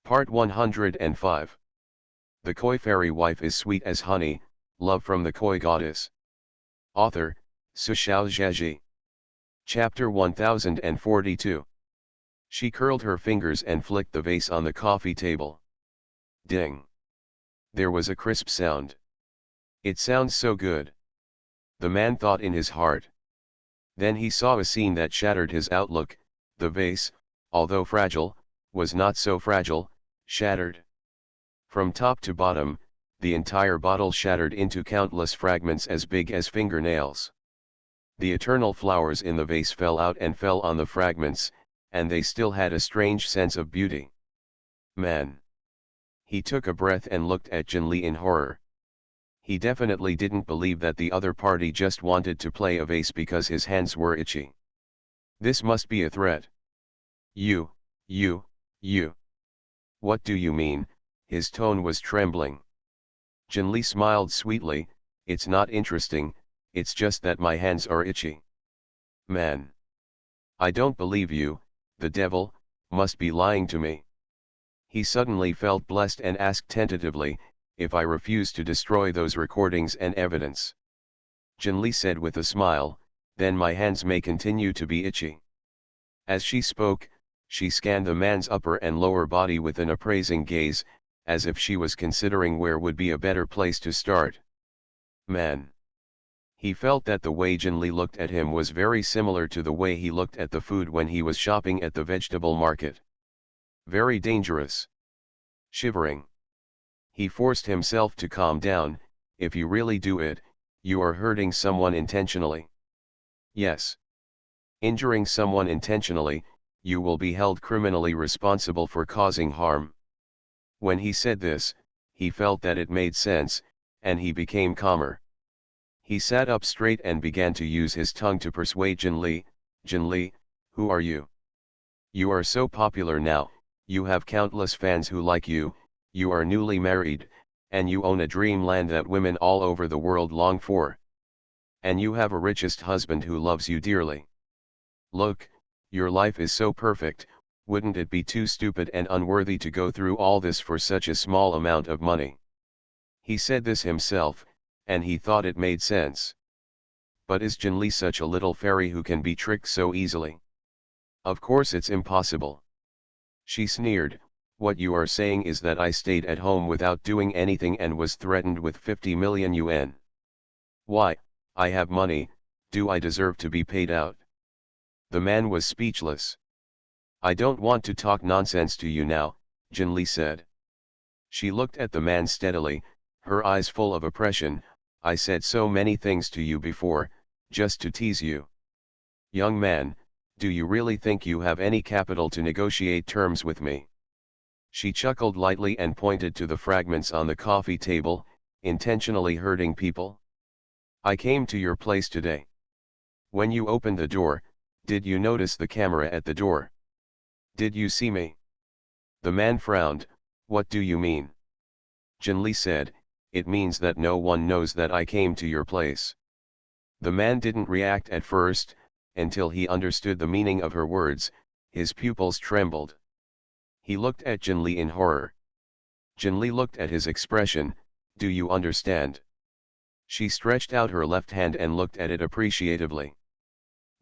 Part 105. The Koi Fairy Wife is Sweet as Honey, Love from the Koi Goddess. Author, Sushao Zhaji. Chapter 1042. She curled her fingers and flicked the vase on the coffee table. Ding. There was a crisp sound. It sounds so good. The man thought in his heart. Then he saw a scene that shattered his outlook. The vase, although fragile, was not so fragile, shattered. From top to bottom, the entire bottle shattered into countless fragments as big as fingernails. The eternal flowers in the vase fell out and fell on the fragments, and they still had a strange sense of beauty. Man. He took a breath and looked at Jinli in horror. He definitely didn't believe that the other party just wanted to play a vase because his hands were itchy. This must be a threat. You. What do you mean? His tone was trembling. Jinli smiled sweetly. It's not interesting, it's just that my hands are itchy. Man. I don't believe you, the devil, must be lying to me. He suddenly felt blessed and asked tentatively, if I refuse to destroy those recordings and evidence. Jinli said with a smile, then my hands may continue to be itchy. As she spoke, she scanned the man's upper and lower body with an appraising gaze, as if she was considering where would be a better place to start. Man. He felt that the way Jinli looked at him was very similar to the way he looked at the food when he was shopping at the vegetable market. Very dangerous. Shivering. He forced himself to calm down. If you really do it, you are hurting someone intentionally. Yes. Injuring someone intentionally, you will be held criminally responsible for causing harm. When he said this, he felt that it made sense, and he became calmer. He sat up straight and began to use his tongue to persuade Jinli. Jinli, who are you? You are so popular now, you have countless fans who like you, you are newly married, and you own a dreamland that women all over the world long for. And you have a richest husband who loves you dearly. Look, your life is so perfect, wouldn't it be too stupid and unworthy to go through all this for such a small amount of money? He said this himself, and he thought it made sense. But is Jinli such a little fairy who can be tricked so easily? Of course it's impossible. She sneered, what you are saying is that I stayed at home without doing anything and was threatened with 50 million yuan. Why, I have money, do I deserve to be paid out? The man was speechless. I don't want to talk nonsense to you now, Jinli said. She looked at the man steadily, her eyes full of oppression. I said so many things to you before, just to tease you. Young man, do you really think you have any capital to negotiate terms with me? She chuckled lightly and pointed to the fragments on the coffee table, intentionally hurting people. I came to your place today. When you opened the door, did you notice the camera at the door? Did you see me? The man frowned. What do you mean? Jinli said, it means that no one knows that I came to your place. The man didn't react at first, until he understood the meaning of her words. His pupils trembled. He looked at Jinli in horror. Jinli looked at his expression. Do you understand? She stretched out her left hand and looked at it appreciatively.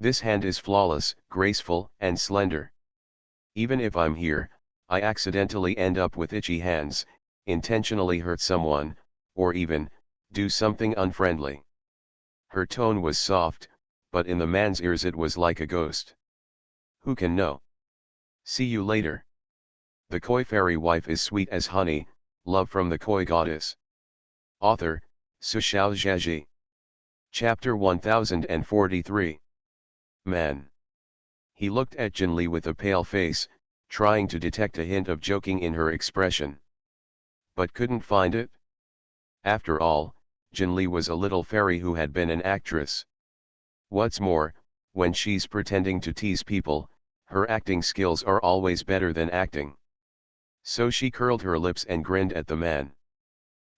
This hand is flawless, graceful, and slender. Even if I'm here, I accidentally end up with itchy hands, intentionally hurt someone, or even, do something unfriendly. Her tone was soft, but in the man's ears it was like a ghost. Who can know? See you later. The Koi Fairy Wife is Sweet as Honey, Love from the Koi Goddess. Author, Sushao Zhaji. Chapter 1043. Man. He looked at Jinli with a pale face, trying to detect a hint of joking in her expression. But couldn't find it. After all, Jinli was a little fairy who had been an actress. What's more, when she's pretending to tease people, her acting skills are always better than acting. So she curled her lips and grinned at the man.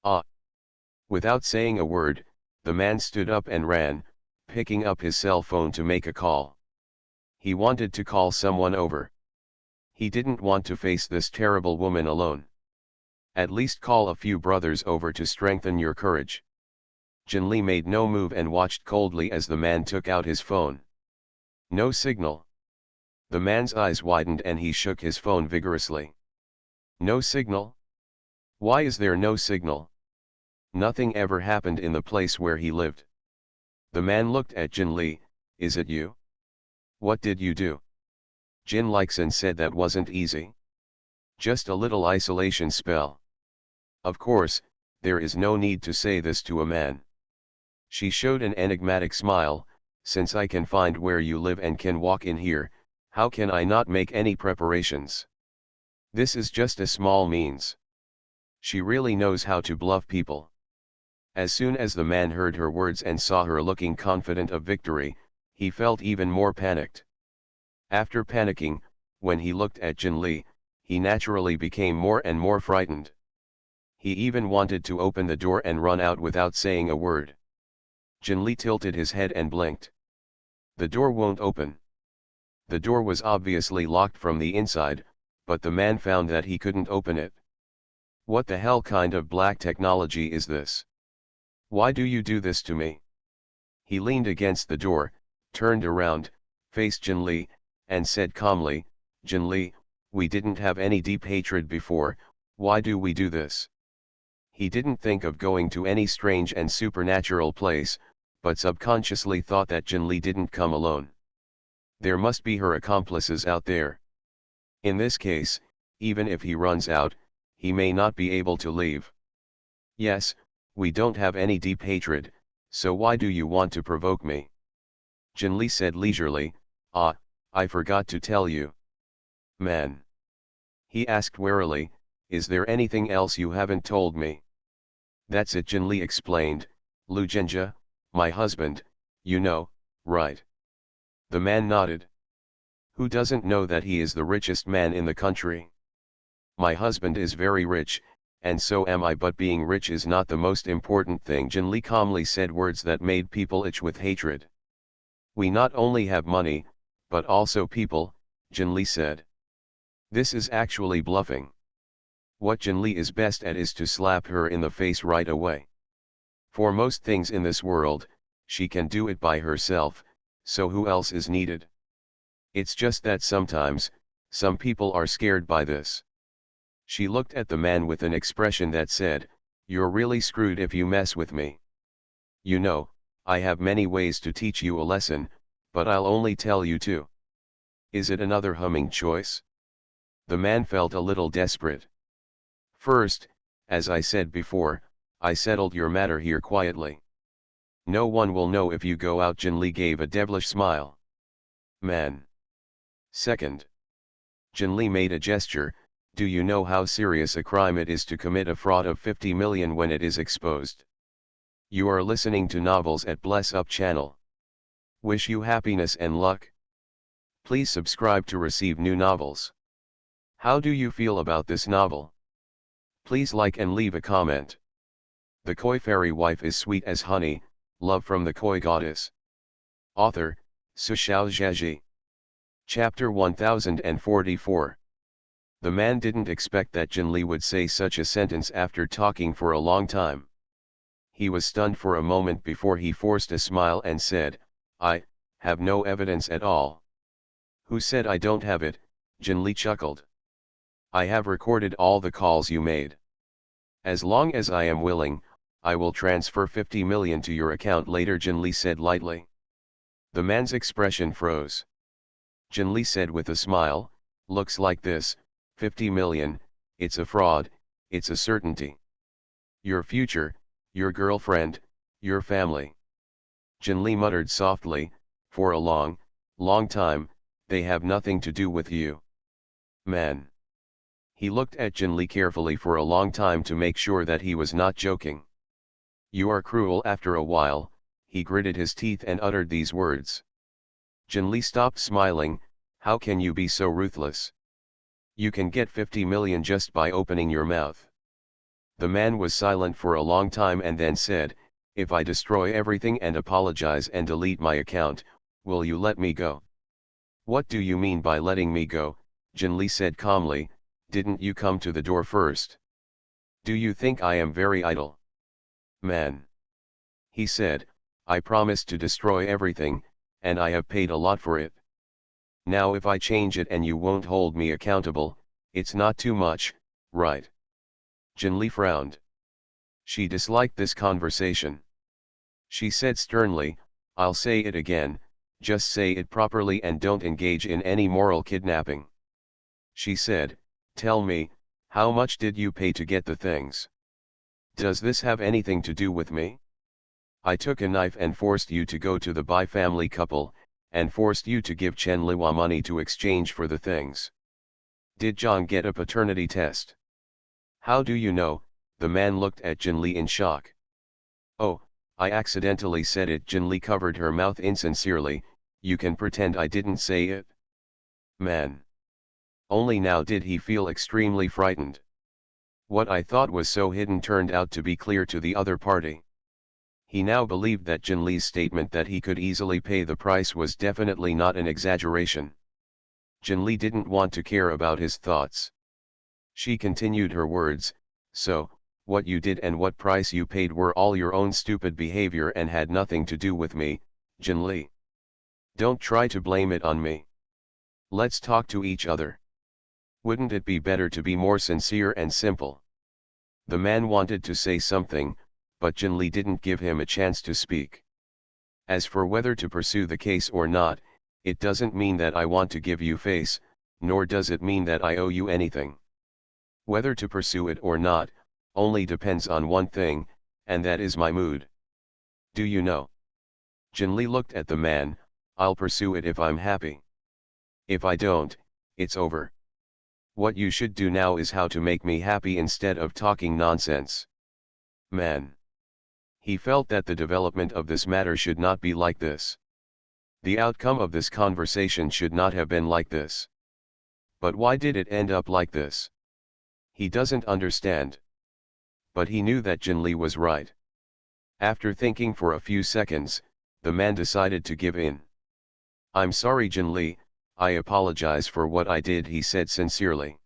Ah! Without saying a word, the man stood up and ran, picking up his cell phone to make a call. He wanted to call someone over. He didn't want to face this terrible woman alone. At least call a few brothers over to strengthen your courage. Jinli made no move and watched coldly as the man took out his phone. No signal. The man's eyes widened and he shook his phone vigorously. No signal? Why is there no signal? Nothing ever happened in the place where he lived. The man looked at Jinli. Is it you? What did you do? Jin Lixin said that wasn't easy. Just a little isolation spell. Of course, there is no need to say this to a man. She showed an enigmatic smile. Since I can find where you live and can walk in here, how can I not make any preparations? This is just a small means. She really knows how to bluff people. As soon as the man heard her words and saw her looking confident of victory, he felt even more panicked. After panicking, when he looked at Jinli, he naturally became more and more frightened. He even wanted to open the door and run out without saying a word. Jinli tilted his head and blinked. The door won't open. The door was obviously locked from the inside, but the man found that he couldn't open it. What the hell kind of black technology is this? Why do you do this to me? He leaned against the door, turned around, faced Jinli, and said calmly, Jinli, we didn't have any deep hatred before, why do we do this? He didn't think of going to any strange and supernatural place, but subconsciously thought that Jinli didn't come alone. There must be her accomplices out there. In this case, even if he runs out, he may not be able to leave. Yes, we don't have any deep hatred, so why do you want to provoke me? Jinli said leisurely, I forgot to tell you. Man. He asked warily, is there anything else you haven't told me? That's it, Jinli explained, Lu Zhenjia, my husband, you know, right? The man nodded. Who doesn't know that he is the richest man in the country? My husband is very rich, and so am I, but being rich is not the most important thing, Jinli calmly said, words that made people itch with hatred. We not only have money, but also people, Jinli said. This is actually bluffing. What Jinli is best at is to slap her in the face right away. For most things in this world, she can do it by herself, so who else is needed? It's just that sometimes, some people are scared by this. She looked at the man with an expression that said, you're really screwed if you mess with me. You know, I have many ways to teach you a lesson, but I'll only tell you two. Is it another humming choice? The man felt a little desperate. First, as I said before, I settled your matter here quietly. No one will know if you go out. Jinli gave a devilish smile. Man. Second. Jinli made a gesture. Do you know how serious a crime it is to commit a fraud of 50 million when it is exposed? You are listening to Novels at Bless Up channel. Wish you happiness and luck. Please subscribe to receive new novels. How do you feel about this novel? Please like and leave a comment. The Koi Fairy Wife is sweet as honey, love from the Koi Goddess. Author, Su Xiao Zheji. Chapter 1044. The man didn't expect that Jinli would say such a sentence after talking for a long time. He was stunned for a moment before he forced a smile and said, I have no evidence at all. Who said I don't have it? Jinli chuckled. I have recorded all the calls you made. As long as I am willing, I will transfer 50 million to your account later, Jinli said lightly. The man's expression froze. Jinli said with a smile, looks like this, 50 million, it's a fraud, it's a certainty. Your future, your girlfriend, your family. Jinli muttered softly, for a long, long time, they have nothing to do with you. Man. He looked at Jinli carefully for a long time to make sure that he was not joking. You are cruel. After a while, he gritted his teeth and uttered these words. Jinli stopped smiling. How can you be so ruthless? You can get 50 million just by opening your mouth. The man was silent for a long time and then said, if I destroy everything and apologize and delete my account, will you let me go? What do you mean by letting me go? Jinli said calmly, didn't you come to the door first? Do you think I am very idle? Man. He said, I promised to destroy everything, and I have paid a lot for it. Now if I change it and you won't hold me accountable, it's not too much, right? Jinli frowned. She disliked this conversation. She said sternly, I'll say it again, just say it properly and don't engage in any moral kidnapping. She said, tell me, how much did you pay to get the things? Does this have anything to do with me? I took a knife and forced you to go to the Bai family couple, and forced you to give Chen Liwa money to exchange for the things. Did Zhang get a paternity test? How do you know? The man looked at Jinli in shock. Oh, I accidentally said it. Jinli covered her mouth insincerely, you can pretend I didn't say it. Man. Only now did he feel extremely frightened. What I thought was so hidden turned out to be clear to the other party. He now believed that Jinli's statement that he could easily pay the price was definitely not an exaggeration. Jinli didn't want to care about his thoughts. She continued her words, so, what you did and what price you paid were all your own stupid behavior and had nothing to do with me, Jinli. Don't try to blame it on me. Let's talk to each other. Wouldn't it be better to be more sincere and simple? The man wanted to say something, but Jinli didn't give him a chance to speak. As for whether to pursue the case or not, it doesn't mean that I want to give you face, nor does it mean that I owe you anything. Whether to pursue it or not, only depends on one thing, and that is my mood. Do you know? Jinli looked at the man, I'll pursue it if I'm happy. If I don't, it's over. What you should do now is how to make me happy instead of talking nonsense. Man. He felt that the development of this matter should not be like this. The outcome of this conversation should not have been like this. But why did it end up like this? He doesn't understand. But he knew that Jinli was right. After thinking for a few seconds, the man decided to give in. I'm sorry Jinli, I apologize for what I did, he said sincerely.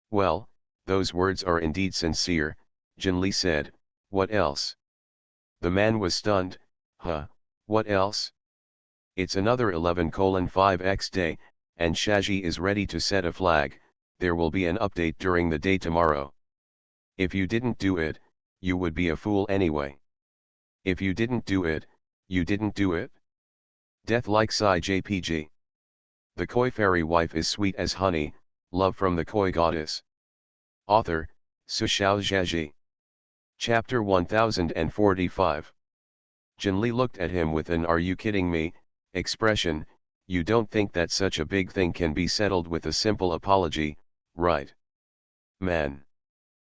Well, those words are indeed sincere, Jinli said, what else? The man was stunned, huh, what else? It's another 11:5x day, and Shaji is ready to set a flag, there will be an update during the day tomorrow. If you didn't do it, you would be a fool anyway. If you didn't do it, you didn't do it? Death like Sci JPG. The Koi fairy wife is sweet as honey, love from the Koi goddess. Author, Su Xiao Zhaji. Chapter 1045. Jinli looked at him with an "are you kidding me" expression. You don't think that such a big thing can be settled with a simple apology, right? Man.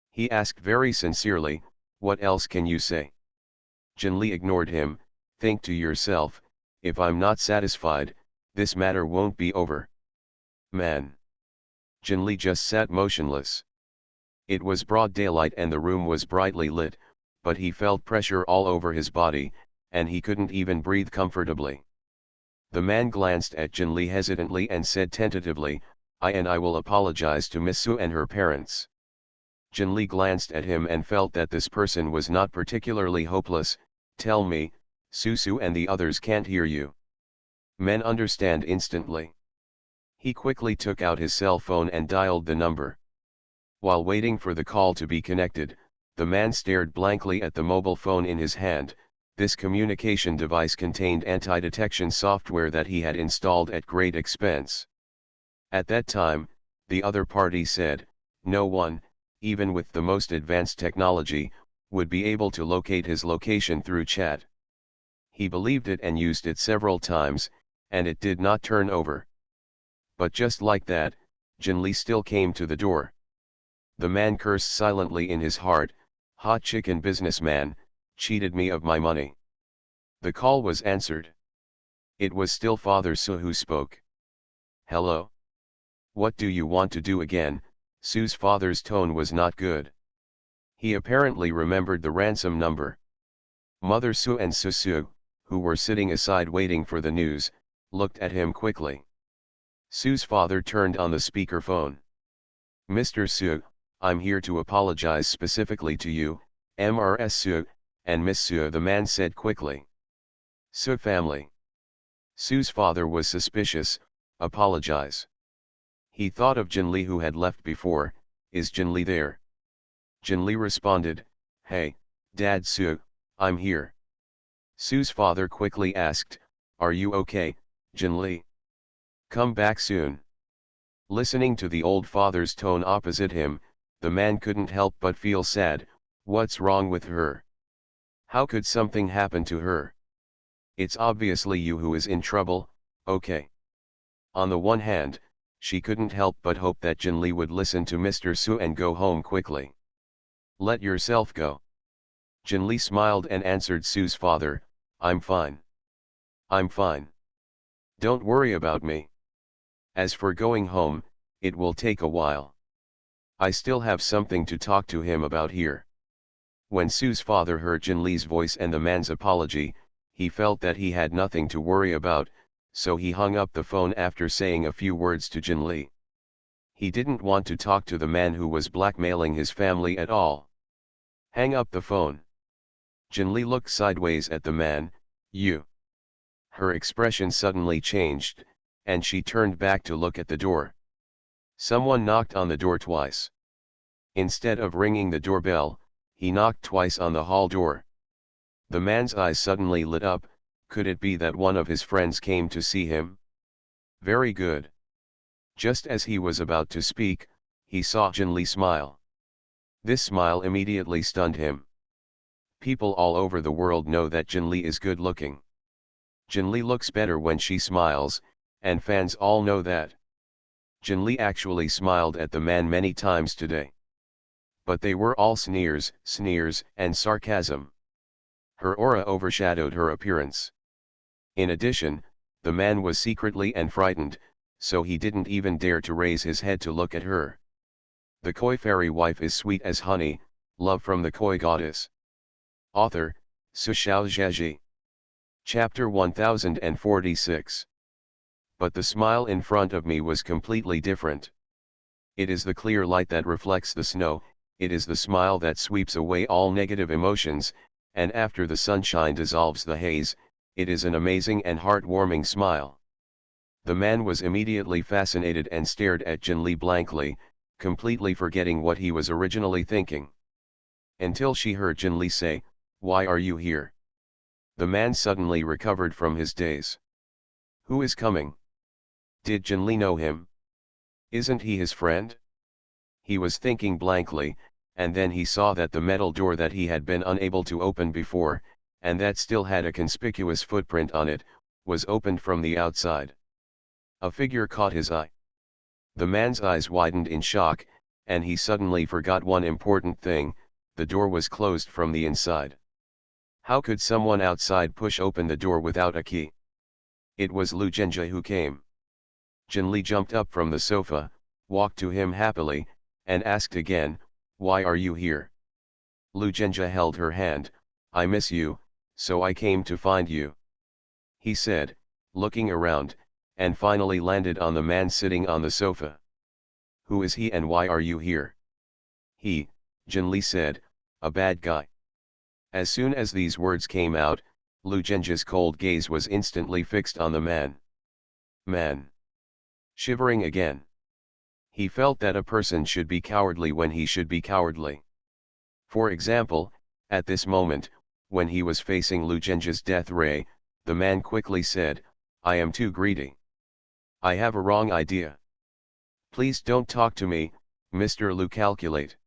He asked very sincerely, what else can you say? Jinli ignored him, think to yourself, if I'm not satisfied, this matter won't be over. Man. Jinli just sat motionless. It was broad daylight and the room was brightly lit, but he felt pressure all over his body, and he couldn't even breathe comfortably. The man glanced at Jinli hesitantly and said tentatively, I will apologize to Miss Su and her parents. Jinli glanced at him and felt that this person was not particularly hopeless. Tell me, Su and the others can't hear you. Men understand instantly. He quickly took out his cell phone and dialed the number. While waiting for the call to be connected, the man stared blankly at the mobile phone in his hand. This communication device contained anti-detection software that he had installed at great expense. At that time, the other party said, no one, even with the most advanced technology, would be able to locate his location through chat. He believed it and used it several times, and it did not turn over. But just like that, Jinli still came to the door. The man cursed silently in his heart, hot chicken businessman, cheated me of my money. The call was answered. It was still Father Su who spoke. Hello? What do you want to do again? Su's father's tone was not good. He apparently remembered the ransom number. Mother Su and Su, who were sitting aside waiting for the news, looked at him quickly. Sue's father turned on the speakerphone. Mr. Sue, I'm here to apologize specifically to you, Mrs. Sue, and Miss Sue, the man said quickly. Sue family. Sue's father was suspicious. Apologize. He thought of Jinli who had left before. Is Jinli there? Jinli responded, Hey, Dad Sue, I'm here. Sue's father quickly asked, Are you okay, Jinli? Come back soon. Listening to the old father's tone opposite him, the man couldn't help but feel sad. What's wrong with her? How could something happen to her? It's obviously you who is in trouble, okay. On the one hand, she couldn't help but hope that Jinli would listen to Mr. Su and go home quickly. Let yourself go. Jinli smiled and answered Sue's father, I'm fine. I'm fine. Don't worry about me. As for going home, it will take a while. I still have something to talk to him about here. When Sue's father heard Jinli's voice and the man's apology, he felt that he had nothing to worry about, so he hung up the phone after saying a few words to Jinli. He didn't want to talk to the man who was blackmailing his family at all. Hang up the phone. Jinli looked sideways at the man. You. Her expression suddenly changed, and she turned back to look at the door. Someone knocked on the door twice. Instead of ringing the doorbell, he knocked twice on the hall door. The man's eyes suddenly lit up. Could it be that one of his friends came to see him? Very good. Just as he was about to speak, he saw Jinli smile. This smile immediately stunned him. People all over the world know that Jinli is good looking. Jinli looks better when she smiles, and fans all know that. Jinli actually smiled at the man many times today. But they were all sneers, and sarcasm. Her aura overshadowed her appearance. In addition, the man was secretly and frightened, so he didn't even dare to raise his head to look at her. The koi fairy wife is sweet as honey, love from the koi goddess. Author, Su Xiao Zheji. Chapter 1046. But the smile in front of me was completely different. It is the clear light that reflects the snow, it is the smile that sweeps away all negative emotions, and after the sunshine dissolves the haze, it is an amazing and heartwarming smile. The man was immediately fascinated and stared at Jinli blankly, completely forgetting what he was originally thinking. Until she heard Jinli say, Why are you here? The man suddenly recovered from his daze. Who is coming? Did Jinli know him? Isn't he his friend? He was thinking blankly, and then he saw that the metal door that he had been unable to open before, and that still had a conspicuous footprint on it, was opened from the outside. A figure caught his eye. The man's eyes widened in shock, and he suddenly forgot one important thing: the door was closed from the inside. How could someone outside push open the door without a key? It was Lu Zhenjie who came. Jinli jumped up from the sofa, walked to him happily, and asked again, Why are you here? Lu Zhenjie held her hand. I miss you, so I came to find you, he said, looking around, and finally landed on the man sitting on the sofa. Who is he and why are you here? He, Jinli said, a bad guy. As soon as these words came out, Lu Zhenjie's cold gaze was instantly fixed on the man. Man. Shivering again. He felt that a person should be cowardly when he should be cowardly. For example, at this moment, when he was facing Lu Zhenjie's death ray, the man quickly said, I am too greedy. I have a wrong idea. Please don't talk to me, Mr. Lu. Calculate.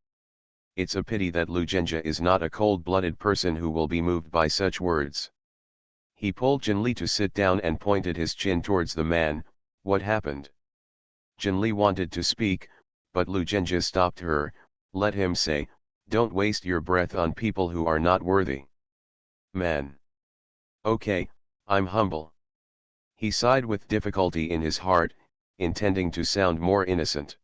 It's a pity that Lu Zhenjie is not a cold-blooded person who will be moved by such words. He pulled Jinli to sit down and pointed his chin towards the man. What happened? Jinli wanted to speak, but Lu Zhenjie stopped her. Let him say, don't waste your breath on people who are not worthy. Man. Okay, I'm humble. He sighed with difficulty in his heart, intending to sound more innocent.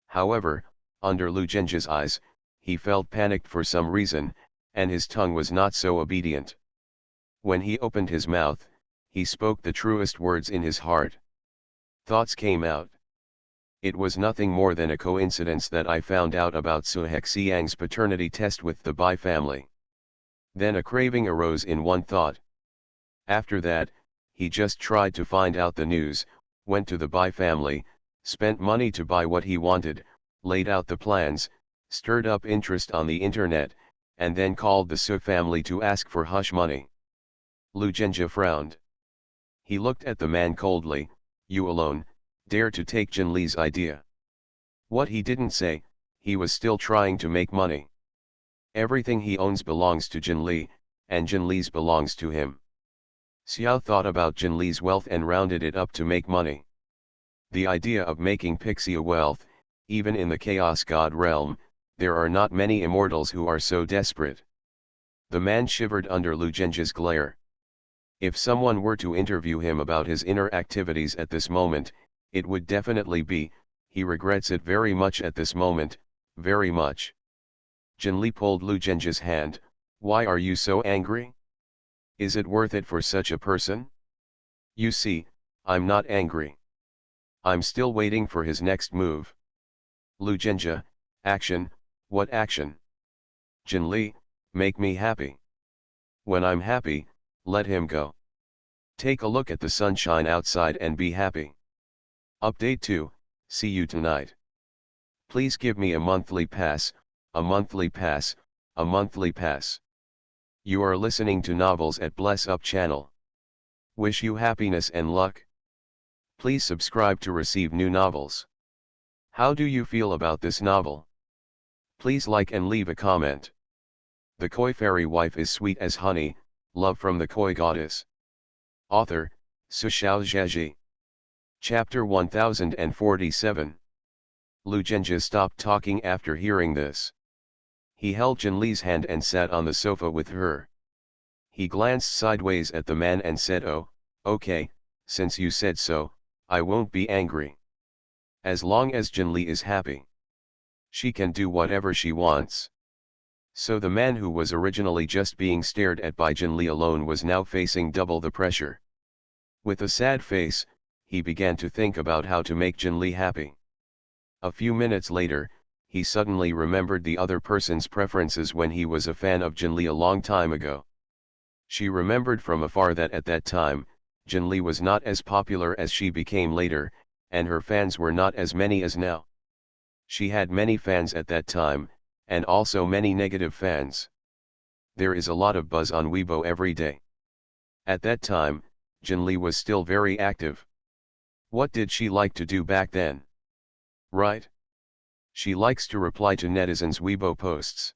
However, under Lu Zhenjie's eyes, he felt panicked for some reason, and his tongue was not so obedient. When he opened his mouth, he spoke the truest words in his heart. Thoughts came out. It was nothing more than a coincidence that I found out about Su Hexiang's paternity test with the Bai family. Then a craving arose in one thought. After that, he just tried to find out the news, went to the Bai family, spent money to buy what he wanted, laid out the plans, stirred up interest on the internet, and then called the Su family to ask for hush money. Lu Zhenjie frowned. He looked at the man coldly. You alone dare to take Jinli's idea. What he didn't say, he was still trying to make money. Everything he owns belongs to Jinli, and Jinli's belongs to him. Xiao thought about Jinli's wealth and rounded it up to make money. The idea of making Pixia wealth, even in the Chaos God realm, there are not many immortals who are so desperate. The man shivered under Lu Zhenjie's glare. If someone were to interview him about his inner activities at this moment, it would definitely be, he regrets it very much at this moment, very much. Jinli pulled Lu Zhenjie's hand. Why are you so angry? Is it worth it for such a person? You see, I'm not angry. I'm still waiting for his next move. Lu Zhenjie, action, what action? Jinli, make me happy. When I'm happy, let him go. Take a look at the sunshine outside and be happy. Update 2, see you tonight. Please give me a monthly pass, a monthly pass, a monthly pass. You are listening to novels at Bless Up channel. Wish you happiness and luck. Please subscribe to receive new novels. How do you feel about this novel? Please like and leave a comment. The Koi Fairy Wife is sweet as honey, love from the Koi Goddess. Author, Su Xiaozhezhi. Chapter 1047. Lu Zhenjie stopped talking after hearing this. He held Jinli's hand and sat on the sofa with her. He glanced sideways at the man and said, "Oh, okay, since you said so, I won't be angry. As long as Jinli is happy. She can do whatever she wants." So the man who was originally just being stared at by Jinli alone was now facing double the pressure. With a sad face, he began to think about how to make Jinli happy. A few minutes later, he suddenly remembered the other person's preferences when he was a fan of Jinli a long time ago. She remembered from afar that at that time, Jinli was not as popular as she became later, and her fans were not as many as now. She had many fans at that time, and also many negative fans. There is a lot of buzz on Weibo every day. At that time, Jinli was still very active. What did she like to do back then? Right? She likes to reply to netizens' Weibo posts.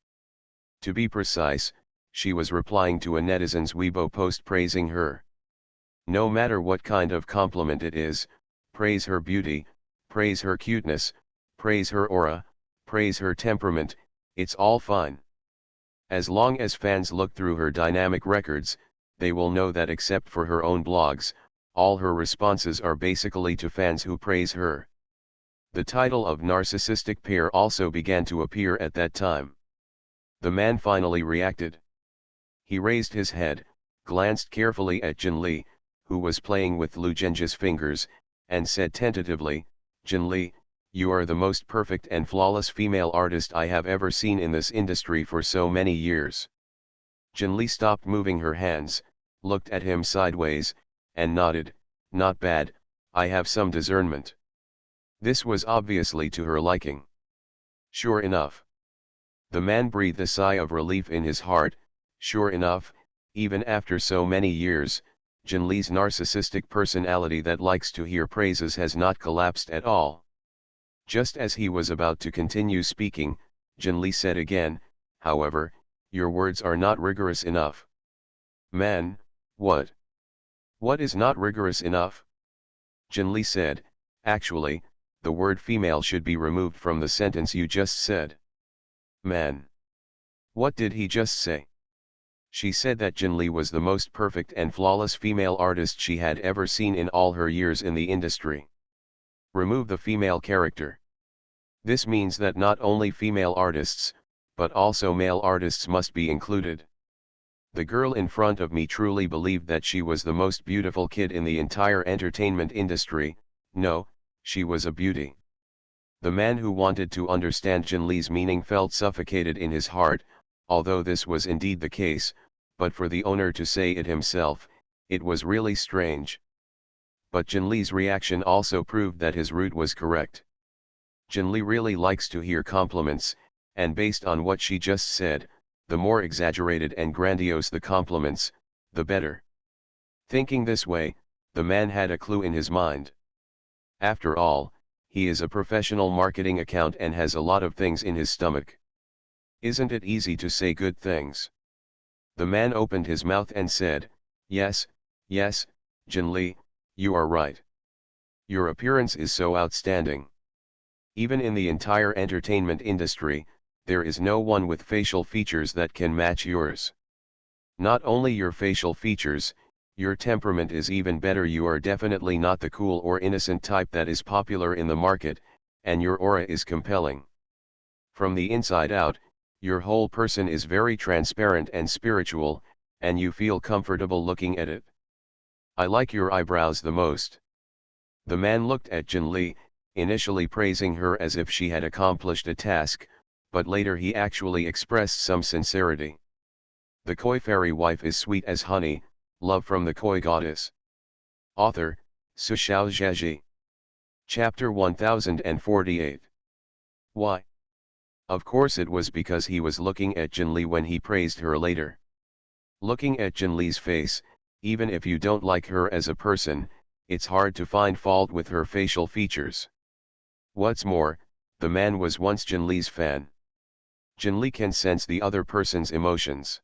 To be precise, she was replying to a netizen's Weibo post praising her. No matter what kind of compliment it is, praise her beauty, praise her cuteness, praise her aura, praise her temperament, it's all fine. As long as fans look through her dynamic records, they will know that except for her own blogs, all her responses are basically to fans who praise her. The title of narcissistic pair also began to appear at that time. The man finally reacted. He raised his head, glanced carefully at Jinli, who was playing with Lu Zhenjie's fingers, and said tentatively, "Jinli, you are the most perfect and flawless female artist I have ever seen in this industry for so many years." Jinli stopped moving her hands, looked at him sideways, and nodded, "Not bad, I have some discernment." This was obviously to her liking. Sure enough. The man breathed a sigh of relief in his heart. Sure enough, even after so many years, Jinli's narcissistic personality that likes to hear praises has not collapsed at all. Just as he was about to continue speaking, Jinli said again, "However, your words are not rigorous enough." "Man, what? What is not rigorous enough?" Jinli said, "Actually, the word female should be removed from the sentence you just said." "Man. What did he just say?" She said that Jinli was the most perfect and flawless female artist she had ever seen in all her years in the industry. Remove the female character. This means that not only female artists, but also male artists must be included. The girl in front of me truly believed that she was the most beautiful kid in the entire entertainment industry, No, she was a beauty. The man who wanted to understand Jinli's meaning felt suffocated in his heart, although this was indeed the case, but for the owner to say it himself, it was really strange. But Jinli's reaction also proved that his route was correct. Jinli really likes to hear compliments, and based on what she just said, the more exaggerated and grandiose the compliments, the better. Thinking this way, the man had a clue in his mind. After all, he is a professional marketing accountant and has a lot of things in his stomach. Isn't it easy to say good things? The man opened his mouth and said, "Yes, yes, Jinli, you are right. Your appearance is so outstanding. Even in the entire entertainment industry, there is no one with facial features that can match yours. Not only your facial features, your temperament is even better. You are definitely not the cool or innocent type that is popular in the market, and your aura is compelling. From the inside out, your whole person is very transparent and spiritual, and you feel comfortable looking at it. I like your eyebrows the most." The man looked at Jinli, initially praising her as if she had accomplished a task, but later he actually expressed some sincerity. "The koi fairy wife is sweet as honey, love from the koi goddess." Author, Su Xiao Zheji. Chapter 1048. Why? Of course it was because he was looking at Jinli when he praised her later. Looking at Jinli's face, even if you don't like her as a person, it's hard to find fault with her facial features. What's more, the man was once Jinli's fan. Jinli can sense the other person's emotions.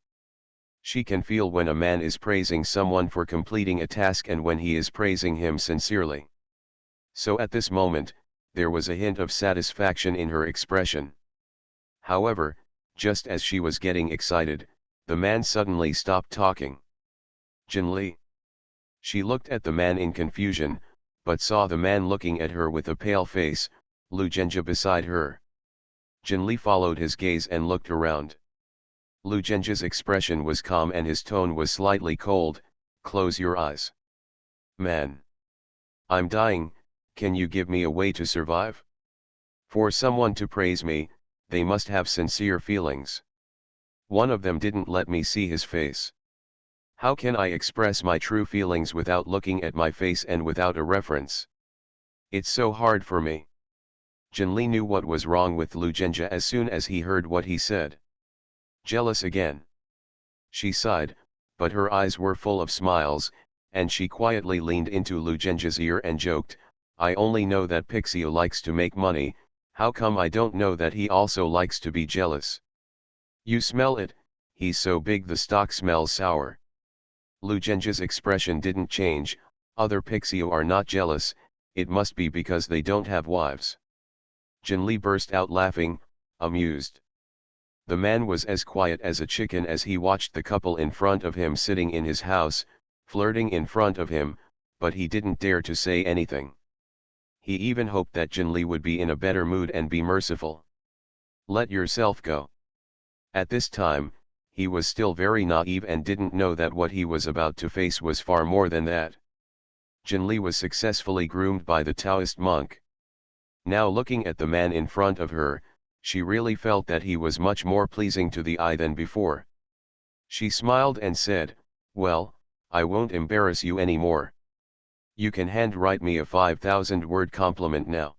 She can feel when a man is praising someone for completing a task and when he is praising him sincerely. So at this moment, there was a hint of satisfaction in her expression. However, just as she was getting excited, the man suddenly stopped talking. "Jinli." She looked at the man in confusion, but saw the man looking at her with a pale face, Lu Zhenjie beside her. Jinli followed his gaze and looked around. Lu Zhenjie's expression was calm and his tone was slightly cold. "Close your eyes. Man. I'm dying, can you give me a way to survive? For someone to praise me, they must have sincere feelings. One of them didn't let me see his face. How can I express my true feelings without looking at my face and without a reference? It's so hard for me." Jinli knew what was wrong with Lu Zhenjie as soon as he heard what he said. Jealous again. She sighed, but her eyes were full of smiles, and she quietly leaned into Lu Zhenjie's ear and joked, "I only know that Pixie likes to make money, how come I don't know that he also likes to be jealous? You smell it, he's so big the stock smells sour." Lu Zhenjie's expression didn't change. "Other Pixie are not jealous, it must be because they don't have wives." Jinli burst out laughing, amused. The man was as quiet as a chicken as he watched the couple in front of him sitting in his house, flirting in front of him, but he didn't dare to say anything. He even hoped that Jinli would be in a better mood and be merciful. "Let yourself go." At this time, he was still very naive and didn't know that what he was about to face was far more than that. Jinli was successfully groomed by the Taoist monk. Now looking at the man in front of her, she really felt that he was much more pleasing to the eye than before. She smiled and said, "Well, I won't embarrass you anymore. You can handwrite me a 5,000-word compliment now.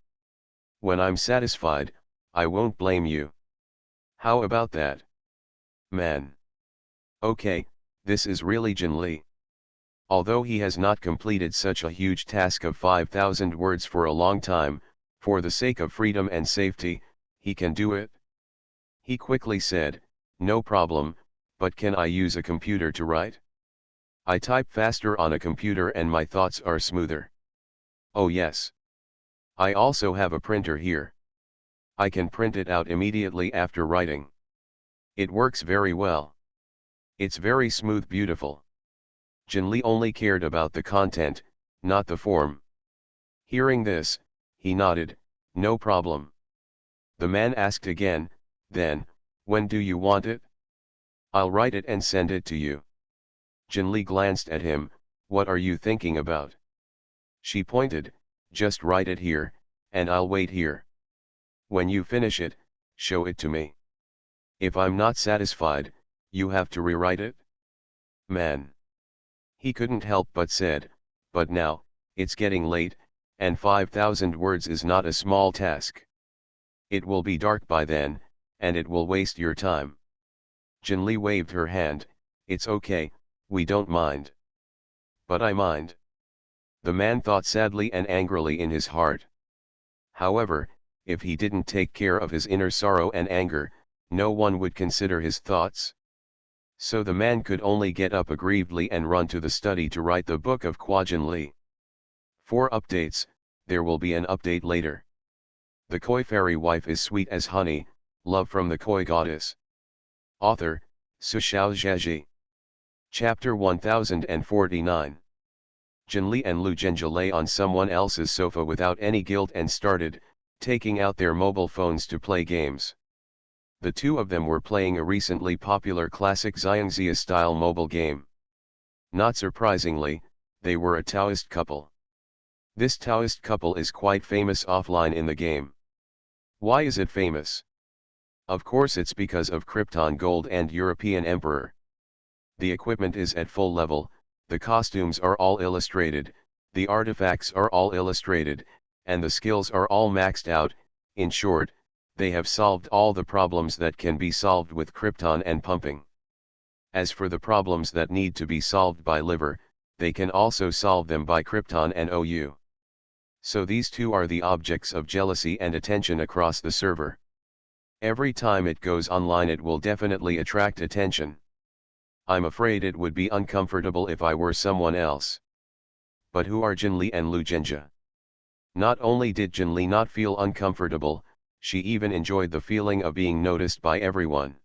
When I'm satisfied, I won't blame you. How about that? Man." Okay, this is really Jinli. Although he has not completed such a huge task of 5,000 words for a long time, for the sake of freedom and safety, he can do it. He quickly said, "No problem, but can I use a computer to write? I type faster on a computer and my thoughts are smoother." "Oh yes. I also have a printer here. I can print it out immediately after writing. It works very well. It's very smooth, beautiful." Jinli only cared about the content, not the form. Hearing this, he nodded, "No problem." The man asked again, "Then, when do you want it?" "I'll write it and send it to you." Jinli glanced at him, "What are you thinking about?" She pointed, Just write it here, and I'll wait here. When you finish it, show it to me. If I'm not satisfied, you have to rewrite it? Man. He couldn't help but said, but now, it's getting late, and 5,000 words is not a small task. It will be dark by then, and it will waste your time. Jinli waved her hand. It's okay, we don't mind. But I mind. The man thought sadly and angrily in his heart. However, if he didn't take care of his inner sorrow and anger, no one would consider his thoughts. So the man could only get up aggrievedly and run to the study to write the book of Jinli. For updates, there will be an update later. The koi fairy wife is sweet as honey, love from the koi goddess. Author, Su Xiao Zhaji. Chapter 1049. Jinli and Lu Zhenjia lay on someone else's sofa without any guilt and started, taking out their mobile phones to play games. The two of them were playing a recently popular classic Xiangxia-style mobile game. Not surprisingly, they were a Taoist couple. This Taoist couple is quite famous offline in the game. Why is it famous? Of course it's because of Krypton Gold and European Emperor. The equipment is at full level, the costumes are all illustrated, the artifacts are all illustrated, and the skills are all maxed out. In short, they have solved all the problems that can be solved with Krypton and pumping. As for the problems that need to be solved by liver, they can also solve them by Krypton and OU. So these two are the objects of jealousy and attention across the server. Every time it goes online it will definitely attract attention. I'm afraid it would be uncomfortable if I were someone else. But who are Jinli and Lu Zhenjia? Not only did Jinli not feel uncomfortable, she even enjoyed the feeling of being noticed by everyone.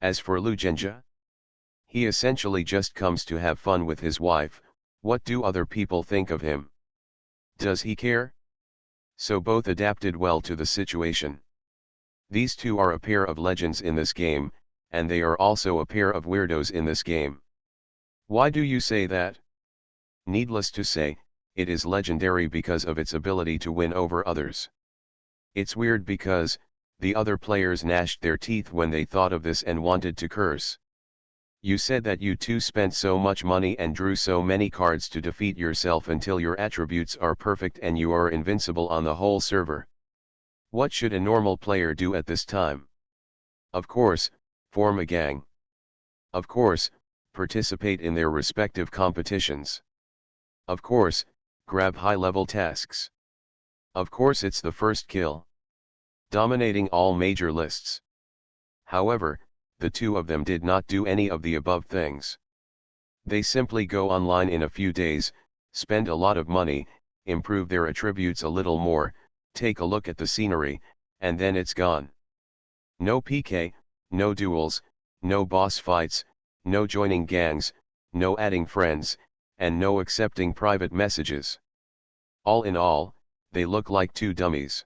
As for Lu Zhenjia, he essentially just comes to have fun with his wife. What do other people think of him? Does he care? So both adapted well to the situation. These two are a pair of legends in this game, and they are also a pair of weirdos in this game. Why do you say that? Needless to say, it is legendary because of its ability to win over others. It's weird because, the other players gnashed their teeth when they thought of this and wanted to curse. You said that you two spent so much money and drew so many cards to defeat yourself until your attributes are perfect and you are invincible on the whole server. What should a normal player do at this time? Of course, form a gang. Of course, participate in their respective competitions. Of course, grab high-level tasks. Of course it's the first kill. Dominating all major lists. However, the two of them did not do any of the above things. They simply go online in a few days, spend a lot of money, improve their attributes a little more, take a look at the scenery, and then it's gone. No PK, no duels, no boss fights, no joining gangs, no adding friends, and no accepting private messages. All in all, they look like two dummies.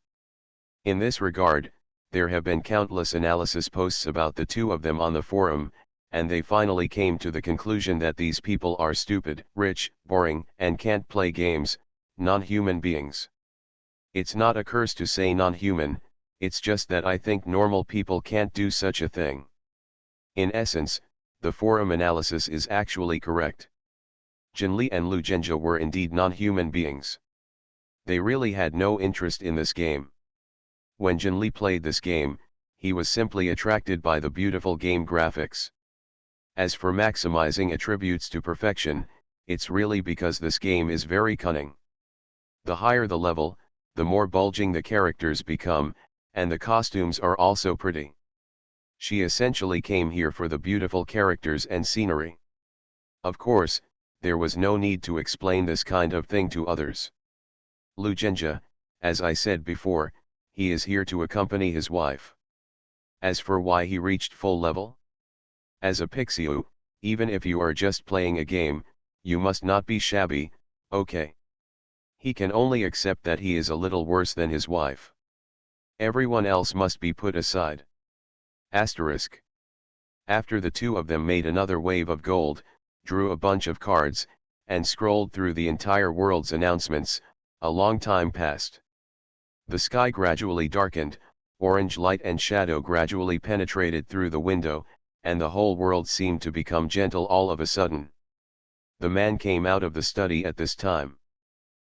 In this regard, there have been countless analysis posts about the two of them on the forum, and they finally came to the conclusion that these people are stupid, rich, boring, and can't play games, non-human beings. It's not a curse to say non-human, it's just that I think normal people can't do such a thing. In essence, the forum analysis is actually correct. Jinli and Lu Zhenjia were indeed non-human beings. They really had no interest in this game. When Jinli played this game, he was simply attracted by the beautiful game graphics. As for maximizing attributes to perfection, it's really because this game is very cunning. The higher the level, the more bulging the characters become, and the costumes are also pretty. She essentially came here for the beautiful characters and scenery. Of course, there was no need to explain this kind of thing to others. Lu Zhenjia, as I said before, he is here to accompany his wife. As for why he reached full level? As a Pixiu, even if you are just playing a game, you must not be shabby, okay? He can only accept that he is a little worse than his wife. Everyone else must be put aside. Asterisk. After the two of them made another wave of gold, drew a bunch of cards, and scrolled through the entire world's announcements, A long time passed. The sky gradually darkened, orange light and shadow gradually penetrated through the window, and the whole world seemed to become gentle all of a sudden. The man came out of the study at this time.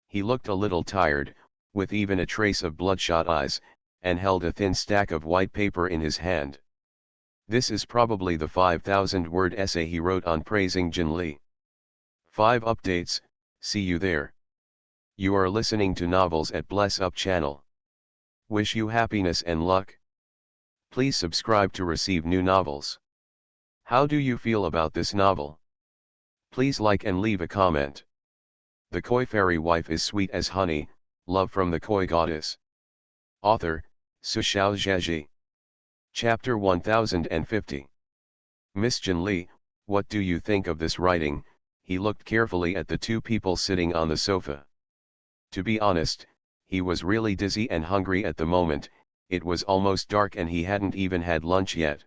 He looked a little tired, with even a trace of bloodshot eyes, and held a thin stack of white paper in his hand. This is probably the 5,000-word essay he wrote on praising Jin Lee. 5 updates, see you there. You are listening to Novels at Bless Up channel. Wish you happiness and luck. Please subscribe to receive new novels. How do you feel about this novel? Please like and leave a comment. The Koi Fairy Wife is sweet as honey, love from the Koi Goddess. Author, Su Xiao Zhaji. Chapter 1050. Miss Jin Lee, what do you think of this writing? He looked carefully at the two people sitting on the sofa. To be honest, he was really dizzy and hungry at the moment. It was almost dark and he hadn't even had lunch yet.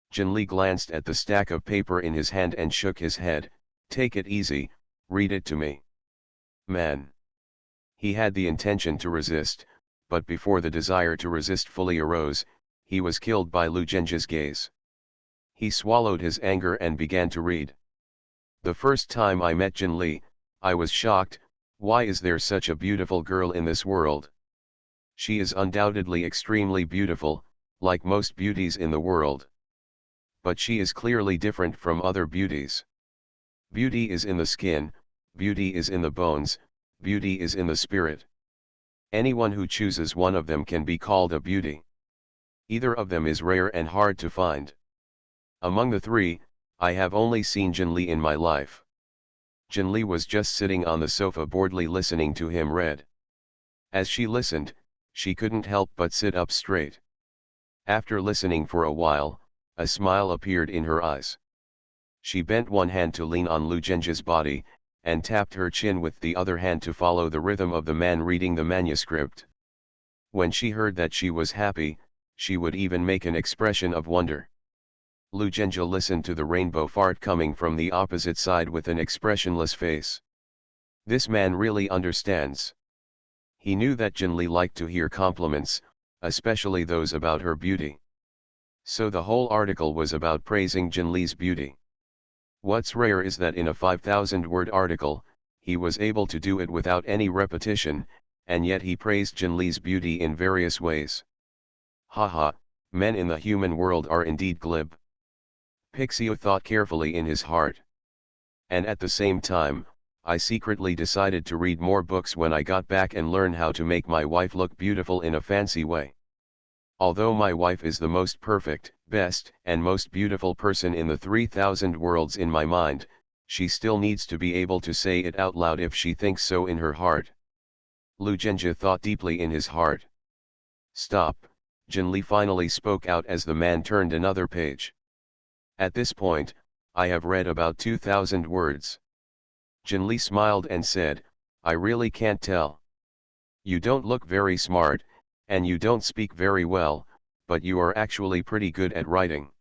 Jin Lee glanced at the stack of paper in his hand and shook his head. Take it easy, read it to me. Man. He had the intention to resist, but before the desire to resist fully arose, he was killed by Lu Zhenji's gaze. He swallowed his anger and began to read. The first time I met Jin Lee, I was shocked. Why is there such a beautiful girl in this world? She is undoubtedly extremely beautiful, like most beauties in the world. But she is clearly different from other beauties. Beauty is in the skin, beauty is in the bones, beauty is in the spirit. Anyone who chooses one of them can be called a beauty. Either of them is rare and hard to find. Among the three, I have only seen Jin Lee in my life. Jin Lee was just sitting on the sofa boredly listening to him read. As she listened, she couldn't help but sit up straight. After listening for a while, a smile appeared in her eyes. She bent one hand to lean on Lu Zhenji's body, and tapped her chin with the other hand to follow the rhythm of the man reading the manuscript. When she heard that she was happy, she would even make an expression of wonder. Lu Zhenji listened to the rainbow fart coming from the opposite side with an expressionless face. This man really understands. He knew that Jin Lee liked to hear compliments, especially those about her beauty. So the whole article was about praising Jin Lee's beauty. What's rare is that in a 5,000-word article, he was able to do it without any repetition, and yet he praised Jin Lee's beauty in various ways. Haha, men in the human world are indeed glib. Pixio thought carefully in his heart. And at the same time, I secretly decided to read more books when I got back and learn how to make my wife look beautiful in a fancy way. Although my wife is the most perfect, best, and most beautiful person in the 3,000 worlds in my mind, she still needs to be able to say it out loud if she thinks so in her heart. Lu Zhenji thought deeply in his heart. Stop, Jin Lee finally spoke out as the man turned another page. At this point, I have read about 2,000 words. Jin Lee smiled and said, I really can't tell. You don't look very smart, and you don't speak very well, but you are actually pretty good at writing.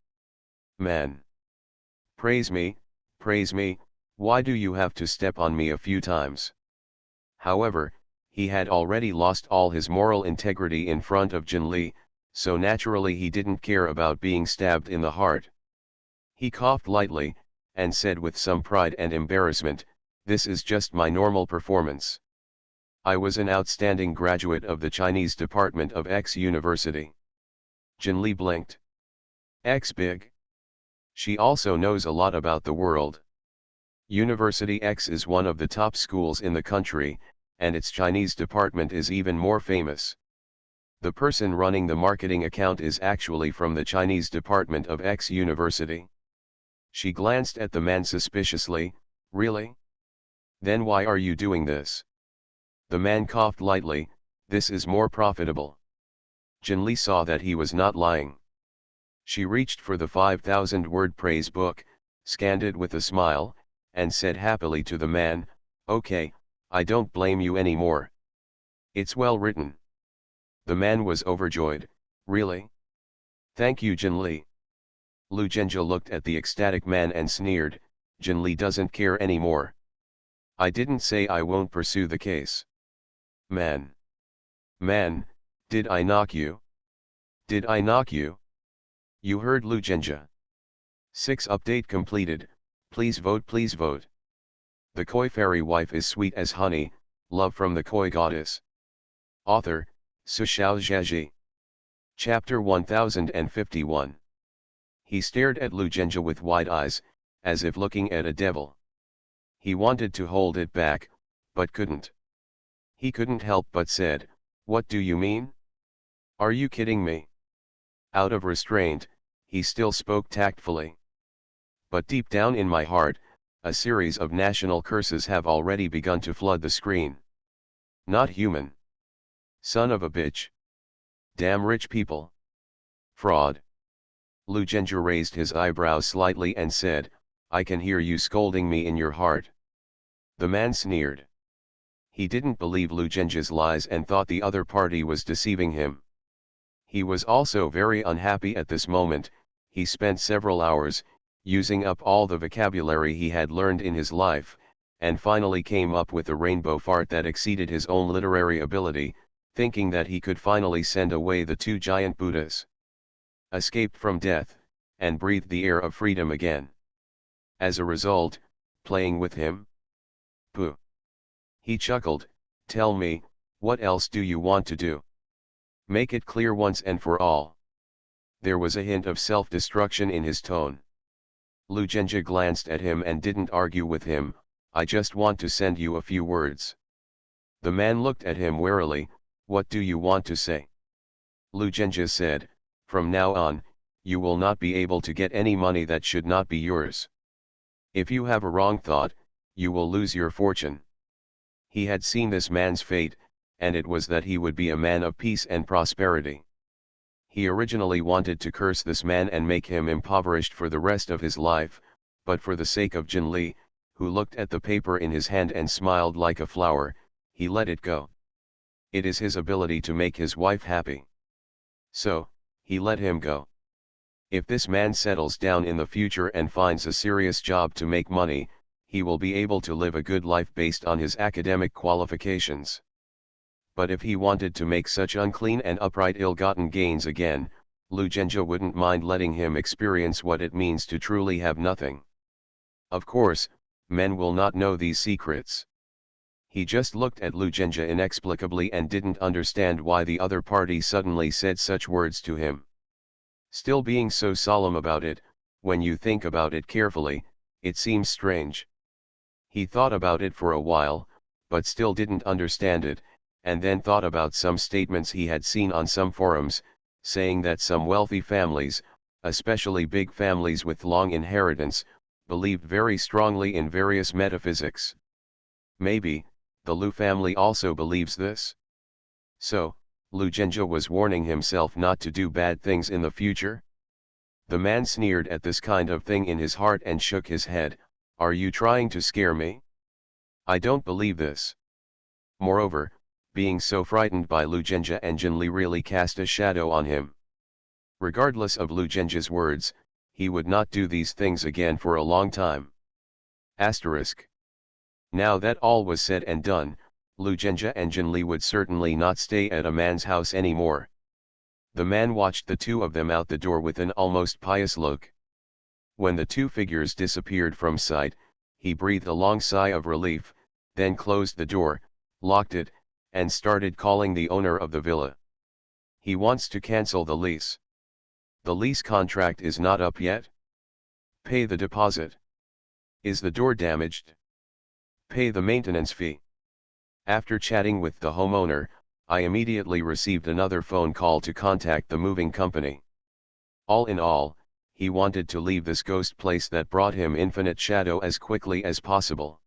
Man. Praise me, why do you have to step on me a few times? However, he had already lost all his moral integrity in front of Jin Lee, so naturally he didn't care about being stabbed in the heart. He coughed lightly, and said with some pride and embarrassment, this is just my normal performance. I was an outstanding graduate of the Chinese department of X University. Jin Lee blinked. X big. She also knows a lot about the world. University X is one of the top schools in the country, and its Chinese department is even more famous. The person running the marketing account is actually from the Chinese department of X University. She glanced at the man suspiciously, really? Then why are you doing this? The man coughed lightly, this is more profitable. Jin Lee saw that he was not lying. She reached for the 5,000-word praise book, scanned it with a smile, and said happily to the man, okay, I don't blame you anymore. It's well written. The man was overjoyed, really? Thank you Jin Lee. Lu Zhenji looked at the ecstatic man and sneered, Jin Lee doesn't care anymore. I didn't say I won't pursue the case. Man. Man, did I knock you? Did I knock you? You heard Lujenja. 6 Update completed, please vote please vote. The koi fairy wife is sweet as honey, love from the koi goddess. Author, Sushao Zhaji. Chapter 1051. He stared at Lujenja with wide eyes, as if looking at a devil. He wanted to hold it back, but couldn't. He couldn't help but said, "What do you mean? Are you kidding me?" Out of restraint, he still spoke tactfully. But deep down in my heart, a series of national curses have already begun to flood the screen. Not human. Son of a bitch. Damn rich people. Fraud. Lujenja raised his eyebrows slightly and said, "I can hear you scolding me in your heart." The man sneered. He didn't believe Lujenja's lies and thought the other party was deceiving him. He was also very unhappy at this moment. He spent several hours, using up all the vocabulary he had learned in his life, and finally came up with a rainbow fart that exceeded his own literary ability, thinking that he could finally send away the 2 giant Buddhas. Escaped from death, and breathed the air of freedom again. As a result, playing with him? Pooh. He chuckled, "Tell me, what else do you want to do? Make it clear once and for all." There was a hint of self-destruction in his tone. Lujenja glanced at him and didn't argue with him. "I just want to send you a few words." The man looked at him warily. "What do you want to say?" Lujenja said, "From now on, you will not be able to get any money that should not be yours. If you have a wrong thought, you will lose your fortune." He had seen this man's fate, and it was that he would be a man of peace and prosperity. He originally wanted to curse this man and make him impoverished for the rest of his life, but for the sake of Jinli, who looked at the paper in his hand and smiled like a flower, he let it go. It is his ability to make his wife happy. So, he let him go. If this man settles down in the future and finds a serious job to make money, he will be able to live a good life based on his academic qualifications. But if he wanted to make such unclean and upright ill-gotten gains again, Lujenja wouldn't mind letting him experience what it means to truly have nothing. Of course, men will not know these secrets. He just looked at Lujenja inexplicably and didn't understand why the other party suddenly said such words to him. Still being so solemn about it, when you think about it carefully, it seems strange. He thought about it for a while, but still didn't understand it, and then thought about some statements he had seen on some forums, saying that some wealthy families, especially big families with long inheritance, believed very strongly in various metaphysics. Maybe, the Lu family also believes this? So, Lujenja was warning himself not to do bad things in the future? The man sneered at this kind of thing in his heart and shook his head. "Are you trying to scare me? I don't believe this." Moreover, being so frightened by Lujenja and Jinli really cast a shadow on him. Regardless of Lujenja's words, he would not do these things again for a long time. Asterisk. Now that all was said and done, Lujenja and Jinli would certainly not stay at a man's house anymore. The man watched the two of them out the door with an almost pious look. When the 2 figures disappeared from sight, he breathed a long sigh of relief, then closed the door, locked it, and started calling the owner of the villa. He wants to cancel the lease. The lease contract is not up yet? Pay the deposit. Is the door damaged? Pay the maintenance fee. After chatting with the homeowner, I immediately received another phone call to contact the moving company. All in all, he wanted to leave this ghost place that brought him infinite shadow as quickly as possible.